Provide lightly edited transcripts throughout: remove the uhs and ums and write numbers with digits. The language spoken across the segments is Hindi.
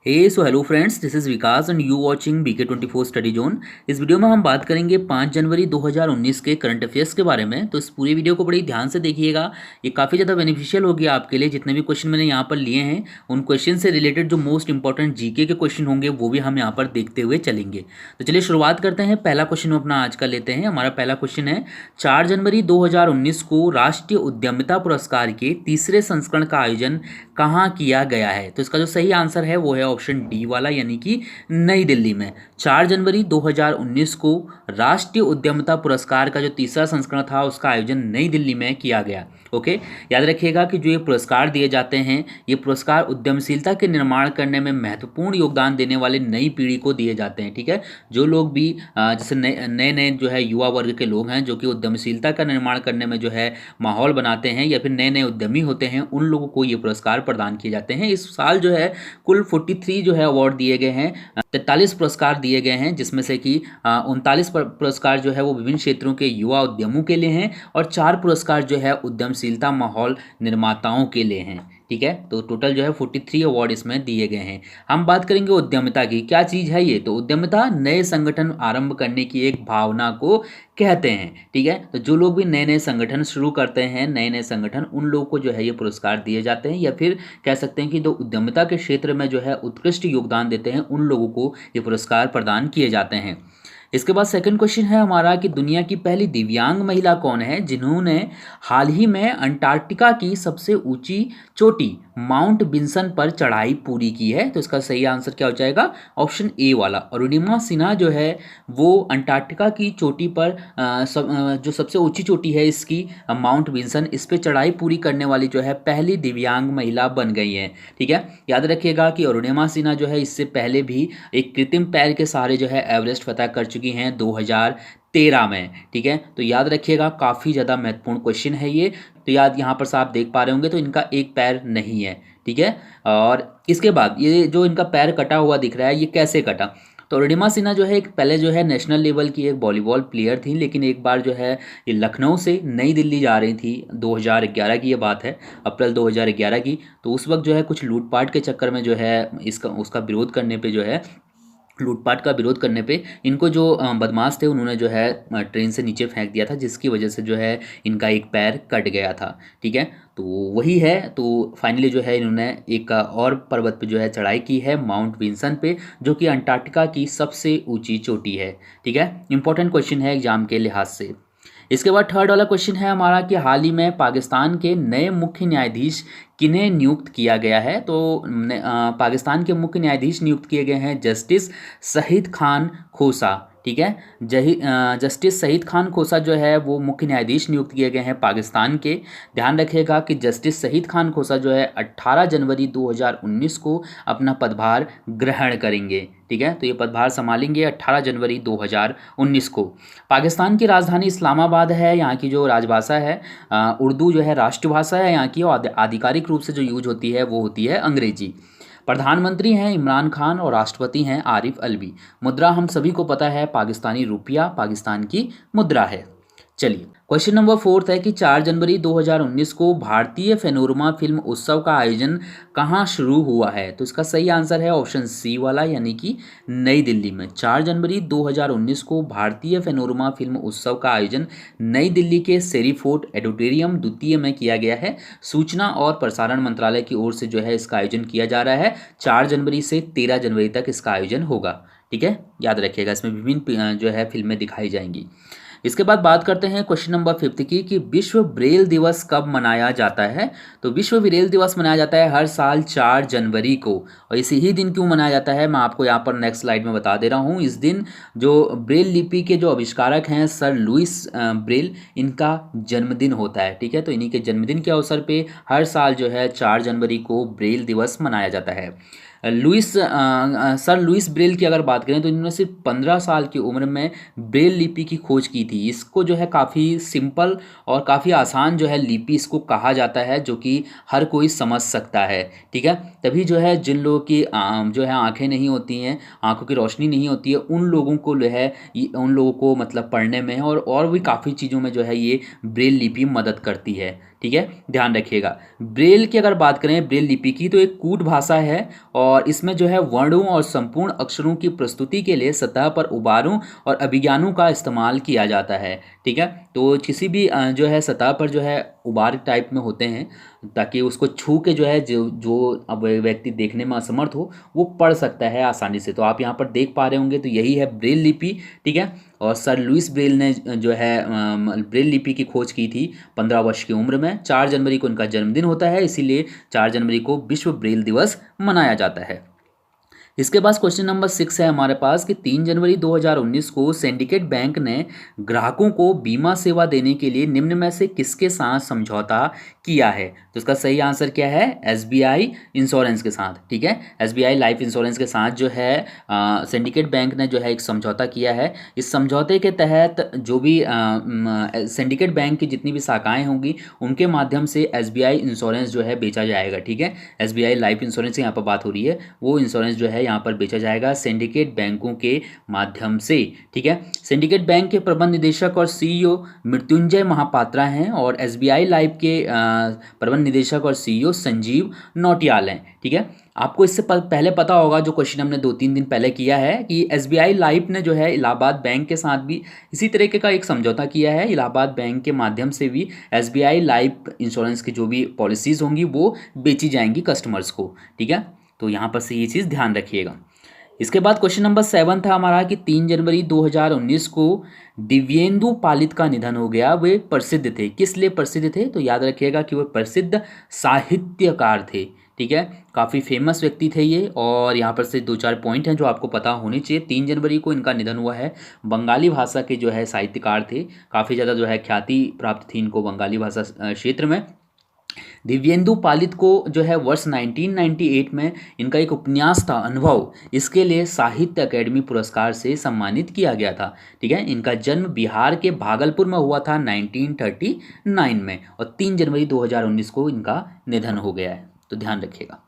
Hello friends, this is Vikas and you watching BK24 study zone. इस वीडियो में हम बात करेंगे 5 जनवरी 2019 के करंट अफेयर्स के बारे में। तो इस पूरे वीडियो को बड़ी ध्यान से देखिएगा, ये काफ़ी ज़्यादा बेनिफिशियल होगी आपके लिए। जितने भी क्वेश्चन मैंने यहाँ पर लिए हैं उन क्वेश्चन से रिलेटेड जो मोस्ट इंपॉर्टेंट जीके के क्वेश्चन होंगे वो भी हम यहाँ पर देखते हुए चलेंगे। तो चलिए शुरुआत करते हैं। पहला क्वेश्चन अपना आज का लेते हैं। हमारा पहला क्वेश्चन है, 4 जनवरी 2019 को राष्ट्रीय उद्यमिता पुरस्कार के तीसरे संस्करण का आयोजन कहाँ किया गया है? तो इसका जो सही आंसर है वो है ऑप्शन डी वाला, यानी कि नई दिल्ली में। 4 जनवरी 2019 को राष्ट्रीय उद्यमिता पुरस्कार का जो तीसरा संस्करण था उसका आयोजन नई दिल्ली में किया गया। ओके, याद रखिएगा कि जो ये पुरस्कार दिए जाते हैं ये पुरस्कार उद्यमशीलता के निर्माण करने में महत्वपूर्ण योगदान देने वाले नई पीढ़ी को दिए जाते हैं। ठीक है, जो लोग भी जैसे नए नए जो है युवा वर्ग के लोग हैं जो कि उद्यमशीलता का निर्माण करने में जो है माहौल बनाते हैं या फिर नए नए उद्यमी होते हैं, उन लोगों को ये पुरस्कार प्रदान किए जाते हैं। इस साल जो है कुल 43 जो है अवार्ड दिए गए हैं, 43 पुरस्कार दिए गए हैं, जिसमें से कि 39 पुरस्कार जो है वो विभिन्न क्षेत्रों के युवा उद्यमों के लिए हैं और 4 पुरस्कार जो है उद्यमशीलता माहौल निर्माताओं के लिए हैं। ठीक है, तो टोटल जो है 43 अवार्ड इसमें दिए गए हैं। हम बात करेंगे उद्यमिता की। क्या चीज़ है ये? तो उद्यमिता नए संगठन आरंभ करने की एक भावना को कहते हैं। ठीक है, तो जो लोग भी नए नए संगठन शुरू करते हैं, नए नए संगठन, उन लोगों को जो है ये पुरस्कार दिए जाते हैं, या फिर कह सकते हैं कि जो उद्यमिता के क्षेत्र में जो है उत्कृष्ट योगदान देते हैं उन लोगों को ये पुरस्कार प्रदान किए जाते हैं। इसके बाद सेकंड क्वेश्चन है हमारा कि दुनिया की पहली दिव्यांग महिला कौन है जिन्होंने हाल ही में अंटार्कटिका की सबसे ऊंची चोटी माउंट विंसन पर चढ़ाई पूरी की है? तो इसका सही आंसर क्या हो जाएगा? ऑप्शन ए वाला, अरुणिमा सिन्हा जो है वो अंटार्कटिका की चोटी पर जो सबसे ऊंची चोटी है इसकी माउंट विंसन, इस पे चढ़ाई पूरी करने वाली जो है पहली दिव्यांग महिला बन गई है। ठीक है, याद रखिएगा कि अरुणिमा सिन्हा जो है इससे पहले भी एक कृत्रिम पैर के सहारे जो है एवरेस्ट फतह कर चुकी हैं 2013 में। ठीक है, तो याद रखिएगा काफ़ी ज़्यादा महत्वपूर्ण क्वेश्चन है ये। तो याद यहाँ पर से आप देख पा रहे होंगे तो इनका एक पैर नहीं है। ठीक है, और इसके बाद ये जो इनका पैर कटा हुआ दिख रहा है ये कैसे कटा? तो अरुणिमा सिन्हा जो है एक पहले जो है नेशनल लेवल की एक वॉलीबॉल प्लेयर थी, लेकिन एक बार जो है ये लखनऊ से नई दिल्ली जा रही थी, 2011 की ये बात है, अप्रैल 2011 की। तो उस वक्त जो है कुछ लूटपाट के चक्कर में जो है इसका उसका विरोध करने पे जो है लूटपाट का विरोध करने पे इनको जो बदमाश थे उन्होंने जो है ट्रेन से नीचे फेंक दिया था, जिसकी वजह से जो है इनका एक पैर कट गया था। ठीक है, तो वही है। तो फाइनली जो है इन्होंने एक और पर्वत पे जो है चढ़ाई की है, माउंट विंसन पे, जो कि अंटार्कटिका की सबसे ऊंची चोटी है। ठीक है, इंपॉर्टेंट क्वेश्चन है एग्जाम के लिहाज से। इसके बाद थर्ड वाला क्वेश्चन है हमारा कि हाल ही में पाकिस्तान के नए मुख्य न्यायाधीश किन्हें नियुक्त किया गया है? तो पाकिस्तान के मुख्य न्यायाधीश नियुक्त किए गए हैं जस्टिस शहीद खान खोसा। ठीक है, जस्टिस शहीद खान खोसा जो है वो मुख्य न्यायाधीश नियुक्त किए गए हैं पाकिस्तान के। ध्यान रखिएगा कि जस्टिस शहीद खान खोसा जो है 18 जनवरी 2019 को अपना पदभार ग्रहण करेंगे। ठीक है, तो ये पदभार संभालेंगे 18 जनवरी 2019 को। पाकिस्तान की राजधानी इस्लामाबाद है, यहाँ की जो राजभाषा है उर्दू जो है राष्ट्रभाषा है यहाँ की, और आधिकारिक रूप से जो यूज होती है वो होती है अंग्रेजी। प्रधानमंत्री हैं इमरान खान और राष्ट्रपति हैं आरिफ अलवी। मुद्रा हम सभी को पता है पाकिस्तानी रुपया पाकिस्तान की मुद्रा है। चलिए, क्वेश्चन नंबर 4 है कि 4 जनवरी 2019 को भारतीय पैनोरमा फिल्म उत्सव का आयोजन कहाँ शुरू हुआ है? तो इसका सही आंसर है ऑप्शन सी वाला, यानी कि नई दिल्ली में। 4 जनवरी 2019 को भारतीय पैनोरमा फिल्म उत्सव का आयोजन नई दिल्ली के सेरी फोर्ट ऑडिटोरियम द्वितीय में किया गया है। सूचना और प्रसारण मंत्रालय की ओर से जो है इसका आयोजन किया जा रहा है। 4 जनवरी से 13 जनवरी तक इसका आयोजन होगा। ठीक है, याद रखिएगा इसमें विभिन्न जो है फिल्में दिखाई जाएंगी। इसके बाद बात करते हैं क्वेश्चन नंबर 5 की कि विश्व ब्रेल दिवस कब मनाया जाता है? तो विश्व ब्रेल दिवस मनाया जाता है हर साल 4 जनवरी को। और इसी ही दिन क्यों मनाया जाता है मैं आपको यहाँ पर नेक्स्ट स्लाइड में बता दे रहा हूँ। इस दिन जो ब्रेल लिपि के जो आविष्कारक हैं सर लुइस ब्रेल, इनका जन्मदिन होता है। ठीक है, तो इन्हीं के जन्मदिन के अवसर पर हर साल जो है 4 जनवरी को ब्रेल दिवस मनाया जाता है। सर लुइस ब्रेल की अगर बात करें तो इन्होंने सिर्फ 15 साल की उम्र में ब्रेल लिपि की खोज की थी। इसको जो है काफ़ी सिंपल और काफ़ी आसान जो है लिपि इसको कहा जाता है, जो कि हर कोई समझ सकता है। ठीक है, तभी जो है जिन लोगों की जो है आंखें नहीं होती हैं, आंखों की रोशनी नहीं होती है, उन लोगों को जो है उन लोगों को मतलब पढ़ने में और भी काफ़ी चीज़ों में जो है ये ब्रेल लिपि मदद करती है। ठीक ठीक है, ध्यान रखिएगा। ब्रेल की अगर बात करें, ब्रेल लिपि की, तो एक कूट भाषा है और इसमें जो है वर्णों और संपूर्ण अक्षरों की प्रस्तुति के लिए सतह पर उभारों और अभिज्ञानों का इस्तेमाल किया जाता है। ठीक है, तो किसी भी जो है सतह पर जो है उभार टाइप में होते हैं, ताकि उसको छू के जो है जो जो अब व्यक्ति देखने में असमर्थ हो वो पढ़ सकता है आसानी से। तो आप यहाँ पर देख पा रहे होंगे, तो यही है ब्रेल लिपि। ठीक है, और सर लुइस ब्रेल ने जो है ब्रेल लिपि की खोज की थी 15 वर्ष की उम्र में। 4 जनवरी को इनका जन्मदिन होता है, इसीलिए 4 जनवरी को विश्व ब्रेल दिवस मनाया जाता है। इसके बाद क्वेश्चन नंबर 6 है हमारे पास कि 3 जनवरी 2019 को सिंडिकेट बैंक ने ग्राहकों को बीमा सेवा देने के लिए निम्न में से किसके साथ समझौता किया है? तो इसका सही आंसर क्या है? एसबीआई इंश्योरेंस के साथ। ठीक है, एसबीआई लाइफ इंश्योरेंस के साथ जो है सिंडिकेट बैंक ने जो है एक समझौता किया है। इस समझौते के तहत जो भी सिंडिकेट बैंक की जितनी भी शाखाएं होंगी उनके माध्यम से एसबीआई इंश्योरेंस जो है बेचा जाएगा। ठीक है, एसबीआई लाइफ इंश्योरेंस की यहाँ पर बात हो रही है, वो इंश्योरेंस जो है यहाँ पर बेचा जाएगा सिंडिकेट बैंकों के माध्यम से। ठीक है, सिंडिकेट बैंक के प्रबंध निदेशक और सीईओ मृत्युंजय महापात्रा हैं और एसबीआई लाइफ के प्रबंध निदेशक और सीईओ संजीव नौटियाल हैं। ठीक है, आपको इससे पहले पता होगा, जो क्वेश्चन हमने 2-3 दिन पहले किया है, कि एसबीआई लाइफ ने जो है इलाहाबाद बैंक के साथ भी इसी तरीके का एक समझौता किया है। इलाहाबाद बैंक के माध्यम से भी एसबीआई लाइफ इंश्योरेंस की जो भी पॉलिसीज़ होंगी वो बेची जाएंगी कस्टमर्स को। ठीक है, तो यहाँ पर से ये चीज़ ध्यान रखिएगा। इसके बाद क्वेश्चन नंबर 7 था हमारा कि 3 जनवरी 2019 को दिव्येंदु पालित का निधन हो गया। वे प्रसिद्ध थे, किस लिए प्रसिद्ध थे? तो याद रखिएगा कि वे प्रसिद्ध साहित्यकार थे। ठीक है, काफ़ी फेमस व्यक्ति थे ये, और यहाँ पर से 2-4 पॉइंट हैं जो आपको पता होने चाहिए। 3 जनवरी को इनका निधन हुआ है। बंगाली भाषा के जो है साहित्यकार थे, काफ़ी ज़्यादा जो है ख्याति प्राप्त थी इनको बंगाली भाषा क्षेत्र में। दिव्येंदु पालित को जो है वर्ष 1998 में इनका एक उपन्यास था अनुभव, इसके लिए साहित्य अकेडमी पुरस्कार से सम्मानित किया गया था। ठीक है, इनका जन्म बिहार के भागलपुर में हुआ था 1939 में, और 3 जनवरी 2019 को इनका निधन हो गया है, तो ध्यान रखिएगा।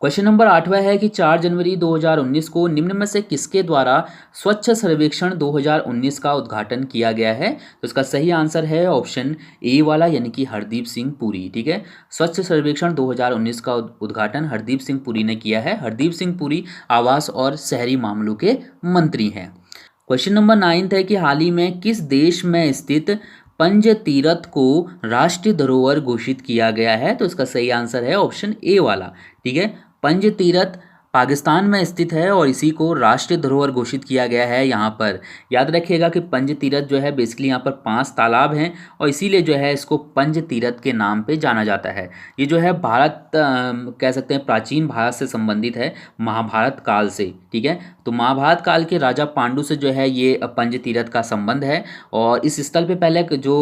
क्वेश्चन नंबर 8वां है कि 4 जनवरी 2019 को निम्न में से किसके द्वारा स्वच्छ सर्वेक्षण 2019 का उद्घाटन किया गया है? तो इसका सही आंसर है ऑप्शन ए वाला, यानी कि हरदीप सिंह पुरी। ठीक है, स्वच्छ सर्वेक्षण 2019 का उद्घाटन हरदीप सिंह पुरी ने किया है। हरदीप सिंह पुरी आवास और शहरी मामलों के मंत्री हैं। क्वेश्चन नंबर 9 है कि हाल ही में किस देश में स्थित पंज तीरथ को राष्ट्रीय धरोहर घोषित किया गया है? तो इसका सही आंसर है ऑप्शन ए वाला। ठीक है, पंज तीरथ पाकिस्तान में स्थित है और इसी को राष्ट्रीय धरोहर घोषित किया गया है। यहाँ पर याद रखिएगा कि पंज तीरथ जो है बेसिकली यहाँ पर 5 तालाब हैं और इसीलिए जो है इसको पंज तीरथ के नाम पे जाना जाता है। ये जो है भारत कह सकते हैं प्राचीन भारत से संबंधित है, महाभारत काल से। ठीक है, तो महाभारत काल के राजा पांडु से जो है ये पंज तीरथ का संबंध है, और इस स्थल पे पहले जो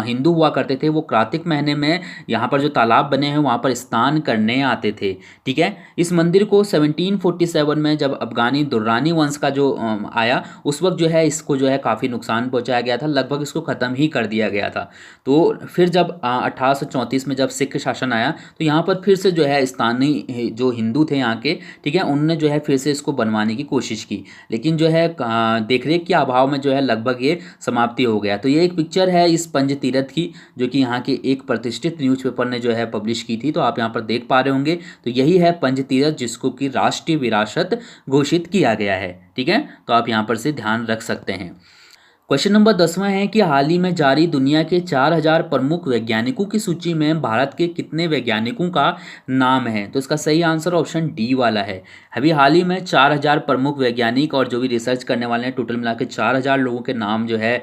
हिंदू हुआ करते थे वो कार्तिक महीने में यहाँ पर जो तालाब बने हैं वहाँ पर स्नान करने आते थे। ठीक है, इस मंदिर को 1747 में जब अफगानी दुर्रानी वंश का जो आया उस वक्त जो है इसको जो है काफ़ी नुकसान पहुंचाया गया था, लगभग इसको ख़त्म ही कर दिया गया था। तो फिर जब 1834 में जब सिख शासन आया तो यहाँ पर फिर से जो है स्थानीय जो हिंदू थे यहाँ के, ठीक है, उन्होंने जो है फिर से इसको बनवाने की कोशिश की, लेकिन जो है देखरेख के अभाव में जो है लगभग ये समाप्ति हो गया। तो ये एक पिक्चर है इस पंज तीरथ की, जो कि यहाँ के एक प्रतिष्ठित न्यूज़पेपर ने जो है पब्लिश की थी, तो आप यहाँ पर देख पा रहे होंगे। तो यही है पंज तीरथ जिसको कि राष्ट्रीय विरासत घोषित किया गया है। ठीक है, तो आप यहाँ पर से ध्यान रख सकते हैं। क्वेश्चन नंबर 10वां है कि हाल ही में जारी दुनिया के 4000 प्रमुख वैज्ञानिकों की सूची में भारत के कितने वैज्ञानिकों का नाम है? तो इसका सही आंसर ऑप्शन डी वाला है। अभी हाल ही में 4000 प्रमुख वैज्ञानिक और जो भी रिसर्च करने वाले हैं टोटल मिला के 4000 लोगों के नाम जो है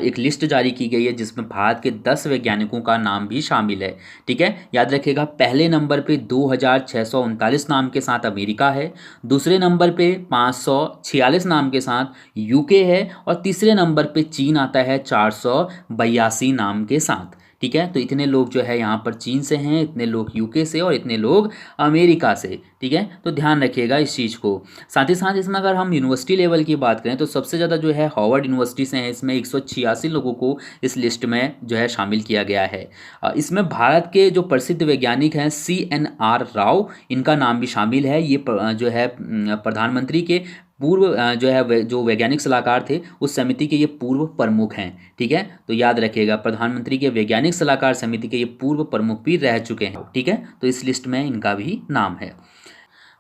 एक लिस्ट जारी की गई है, जिसमें भारत के 10 वैज्ञानिकों का नाम भी शामिल है। ठीक है, याद रखिएगा पहले नंबर पर 2639 नाम के साथ अमेरिका है, दूसरे नंबर पर 546 नाम के साथ यूके है, और तीसरे नंबर पे चीन आता है 482 नाम के साथ। ठीक है, तो इतने लोग जो है यहाँ पर चीन से हैं, इतने लोग यूके से और इतने लोग अमेरिका से। ठीक है, तो ध्यान रखिएगा इस चीज़ को। साथ ही साथ इसमें अगर हम यूनिवर्सिटी लेवल की बात करें तो सबसे ज़्यादा जो है हार्वर्ड यूनिवर्सिटी से हैं, इसमें 186 लोगों को इस लिस्ट में जो है शामिल किया गया है। इसमें भारत के जो प्रसिद्ध वैज्ञानिक हैं CNR राव, इनका नाम भी शामिल है। ये जो है प्रधानमंत्री के पूर्व जो है जो वैज्ञानिक सलाहकार थे उस समिति के ये पूर्व प्रमुख हैं। ठीक है, तो याद रखिएगा प्रधानमंत्री के वैज्ञानिक सलाहकार समिति के ये पूर्व प्रमुख भी रह चुके हैं। ठीक है, तो इस लिस्ट में इनका भी नाम है।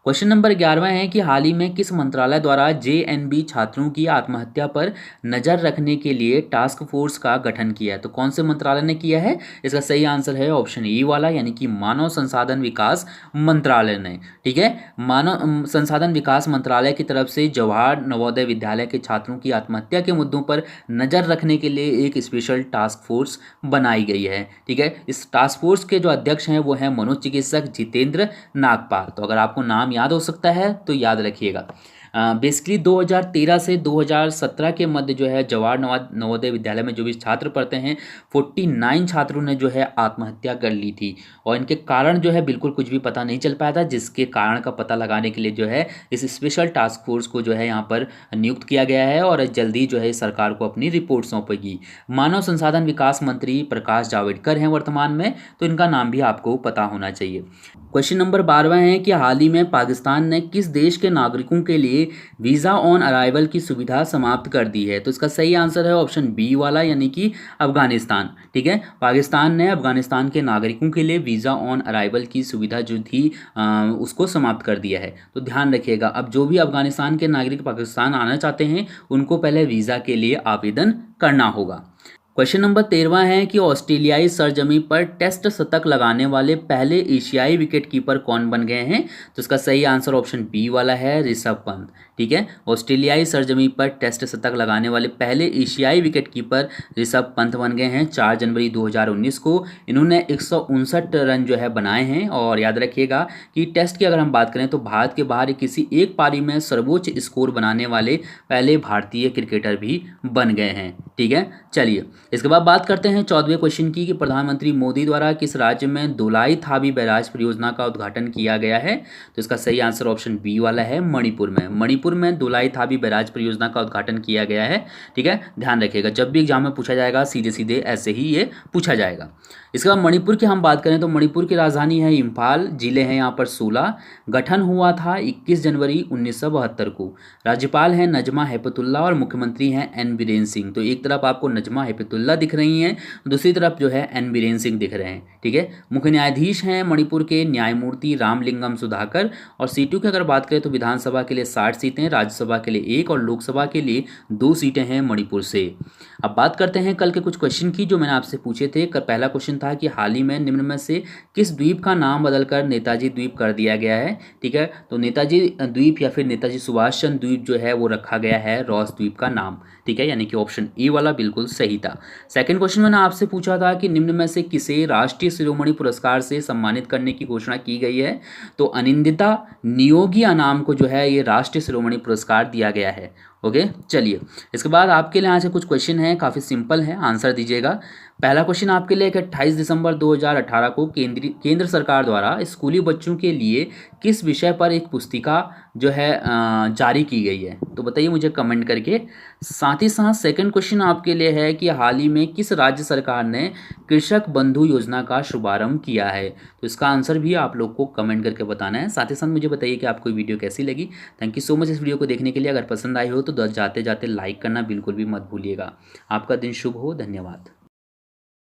क्वेश्चन नंबर 11 है कि हाल ही में किस मंत्रालय द्वारा जेएनबी छात्रों की आत्महत्या पर नज़र रखने के लिए टास्क फोर्स का गठन किया है? तो कौन से मंत्रालय ने किया है? इसका सही आंसर है ऑप्शन ए वाला, यानी कि मानव संसाधन विकास मंत्रालय ने। ठीक है, मानव संसाधन विकास मंत्रालय की तरफ से जवाहर नवोदय विद्यालय के छात्रों की आत्महत्या के मुद्दों पर नज़र रखने के लिए एक स्पेशल टास्क फोर्स बनाई गई है। ठीक है, इस टास्क फोर्स के जो अध्यक्ष हैं वो हैं मनोचिकित्सक जितेंद्र नागपाल। तो अगर आपको नाम याद हो सकता है तो याद रखिएगा। बेसिकली 2013 से 2017 के मध्य जो है जवाहर नवोदय विद्यालय में जो भी छात्र पढ़ते हैं 49 छात्रों ने जो है आत्महत्या कर ली थी, और इनके कारण जो है बिल्कुल कुछ भी पता नहीं चल पाया था, जिसके कारण का पता लगाने के लिए जो है इस स्पेशल टास्क फोर्स को जो है यहाँ पर नियुक्त किया गया है, और जल्दी जो है सरकार को अपनी रिपोर्ट सौंपेगी। मानव संसाधन विकास मंत्री प्रकाश जावड़ेकर हैं वर्तमान में, तो इनका नाम भी आपको पता होना चाहिए। क्वेश्चन नंबर 12 है कि हाल ही में पाकिस्तान ने किस देश के नागरिकों के लिए वीज़ा ऑन अराइवल की सुविधा समाप्त कर दी है? तो इसका सही आंसर है ऑप्शन बी वाला, यानी कि अफगानिस्तान। ठीक है, पाकिस्तान ने अफगानिस्तान के नागरिकों के लिए वीज़ा ऑन अराइवल की सुविधा जो थी उसको समाप्त कर दिया है। तो ध्यान रखिएगा, अब जो भी अफगानिस्तान के नागरिक पाकिस्तान आना चाहते हैं उनको पहले वीज़ा के लिए आवेदन करना होगा। क्वेश्चन नंबर 13 है कि ऑस्ट्रेलियाई सरजमी पर टेस्ट शतक लगाने वाले पहले एशियाई विकेट कीपर कौन बन गए हैं? तो इसका सही आंसर ऑप्शन बी वाला है, ऋषभ पंत। ठीक है, ऑस्ट्रेलियाई सरजमी पर टेस्ट शतक लगाने वाले पहले एशियाई विकेट कीपर ऋषभ पंत बन गए हैं 4 जनवरी 2019 को। इन्होंने 159 रन जो है बनाए हैं, और याद रखिएगा कि टेस्ट की अगर हम बात करें तो भारत के बाहर किसी एक पारी में सर्वोच्च स्कोर बनाने वाले पहले भारतीय क्रिकेटर भी बन गए हैं। ठीक है, चलिए इसके बाद बात करते हैं 14वें क्वेश्चन की कि प्रधानमंत्री मोदी द्वारा किस राज्य में धुलाई थाबी बैराज परियोजना का उद्घाटन किया गया है? तो इसका सही आंसर ऑप्शन बी वाला है, मणिपुर में। मणिपुर में धुलाई थाबी बैराज परियोजना का उद्घाटन किया गया है। ठीक है, ध्यान रखिएगा, जब भी एग्जाम में पूछा जाएगा सीधे सीधे ऐसे ही ये पूछा जाएगा। इसके बाद मणिपुर की हम बात करें तो मणिपुर की राजधानी है इम्फाल, जिले हैं यहाँ पर 16, गठन हुआ था 21 जनवरी 1972 को। राज्यपाल हैं नजमा हेपतुल्ला और मुख्यमंत्री हैं एन बीरेन सिंह। तो एक तरफ आपको नजमा हेपतुल्ला दिख रही हैं, दूसरी तरफ जो है एन बीरेन सिंह दिख रहे हैं। ठीक है, मुख्य न्यायाधीश हैं मणिपुर के न्यायमूर्ति रामलिंगम सुधाकर, और सीटों की अगर बात करें तो विधानसभा के लिए 60 सीटें, राज्यसभा के लिए 1 और लोकसभा के लिए 2 सीटें हैं मणिपुर से। अब बात करते हैं कल के कुछ क्वेश्चन की जो मैंने आपसे पूछे थे। पहला क्वेश्चन था कि हाल ही में निम्न में से किस द्वीप का नाम बदलकर नेताजी द्वीप कर दिया गया है? ठीक है, तो नेताजी द्वीप या फिर नेताजी सुभाष चंद्र द्वीप जो है वो रखा गया है रॉस द्वीप का नाम। ठीक है, यानी कि ऑप्शन ए वाला बिल्कुल सही था। सेकंड क्वेश्चन मैंने आपसे पूछा था कि निम्न में से किसे राष्ट्रीय शिरोमणि पुरस्कार से सम्मानित करने की घोषणा की गई है? तो अनिंदिता नियोगी अनाम को जो है ये राष्ट्रीय शिरोमणि पुरस्कार दिया गया है। ओके, चलिए इसके बाद आपके लिए यहाँ से कुछ क्वेश्चन हैं, काफ़ी सिंपल है, आंसर दीजिएगा। पहला क्वेश्चन आपके लिए 28 दिसंबर 2018 को केंद्र सरकार द्वारा स्कूली बच्चों के लिए किस विषय पर एक पुस्तिका जो है जारी की गई है? तो बताइए मुझे कमेंट करके। साथ ही साथ सेकंड क्वेश्चन आपके लिए है कि हाल ही में किस राज्य सरकार ने कृषक बंधु योजना का शुभारंभ किया है? तो इसका आंसर भी आप लोग को कमेंट करके बताना है। साथ ही साथ मुझे बताइए कि आपको वीडियो कैसी लगी। थैंक यू सो मच इस वीडियो को देखने के लिए। अगर पसंद आई हो तो जाते जाते लाइक करना बिल्कुल भी मत भूलिएगा। आपका दिन शुभ हो, धन्यवाद।